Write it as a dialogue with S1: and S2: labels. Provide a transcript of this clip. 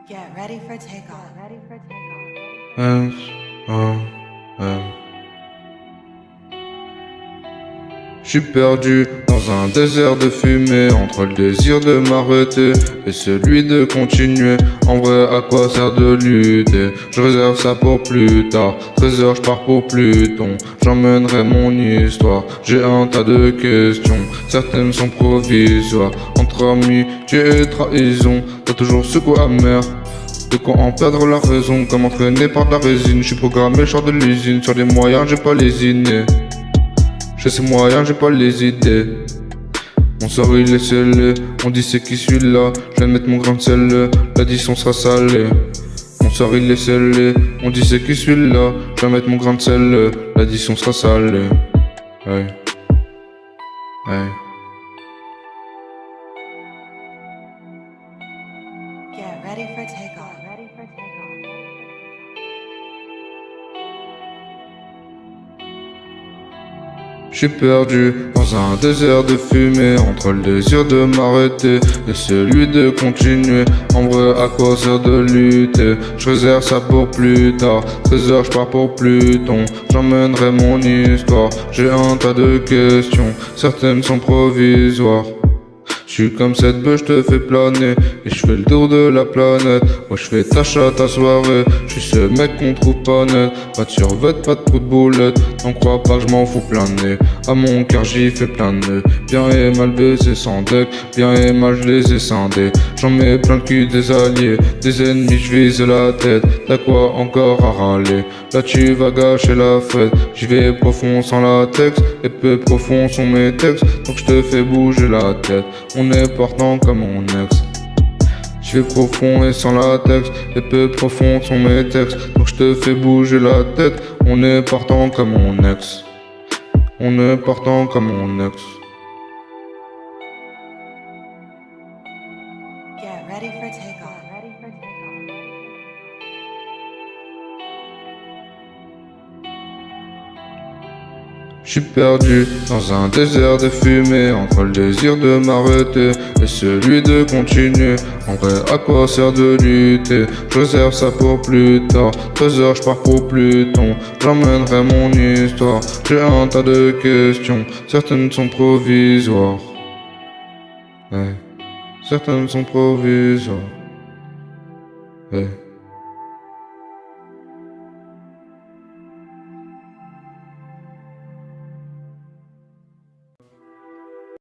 S1: Get ready for takeoff.
S2: Je suis perdu dans un désert de fumée, entre le désir de m'arrêter et celui de continuer. En vrai, à quoi sert de lutter? Je réserve ça pour plus tard. 13h, je pars pour Pluton. J'emmènerai mon histoire. J'ai un tas de questions, certaines sont provisoires. Entre amis, tu et trahison, t'as toujours ce goût amer. De quoi en perdre la raison, comme entraîné par de la résine. Je suis programmé, je de l'usine. Sur les moyens, j'ai pas lésiné. J'ai ces moyens, j'ai pas les idées. Mon sort il est scellé, on dit c'est qui celui-là. Je vais mettre mon grain de sel, l'addition sera salée. Mon sort il est scellé, on dit c'est qui celui-là. Je vais mettre mon grain de sel, l'addition sera salée. Hey. Hey.
S1: Get ready for takeoff.
S2: Je suis perdu dans un désert de fumée, entre le désir de m'arrêter et celui de continuer. En vrai, à quoi sert de lutter? Je réserve ça pour plus tard. 13h, je pars pour Pluton. J'emmènerai mon histoire. J'ai un tas de questions, certaines sont provisoires. Je suis comme cette bœuf, je te fais planer et je fais le tour de la planète. Moi je fais ta chatte ta soirée. Je suis ce mec qu'on trouve pas net. Pas de survêt, pas de trou de boulette. N'en crois pas que je m'en fous plein de nez. À mon cœur j'y fais plein de nœuds. Bien et mal baisé sans deck. Bien et mal je les ai scindés. J'en mets plein le cul des alliés. Des ennemis je vise la tête. T'as quoi encore à râler? Là tu vas gâcher la fête. J'y vais profond sans latex. Et peu profond sont mes textes. Donc je te fais bouger la tête. On est partant comme mon ex. Je vais profond et sans latex. Et peu profond sont mes textes. Donc je te fais bouger la tête. On est partant comme mon ex. On est partant comme mon ex.
S1: Get ready for takeoff.
S2: Je suis perdu dans un désert de fumée, entre le désir de m'arrêter et celui de continuer. En vrai, à quoi sert de lutter? Je réserve ça pour plus tard. 13h, je pars pour Pluton. J'emmènerai mon histoire. J'ai un tas de questions, certaines sont provisoires. Hey. Certaines sont provisoires. Hey.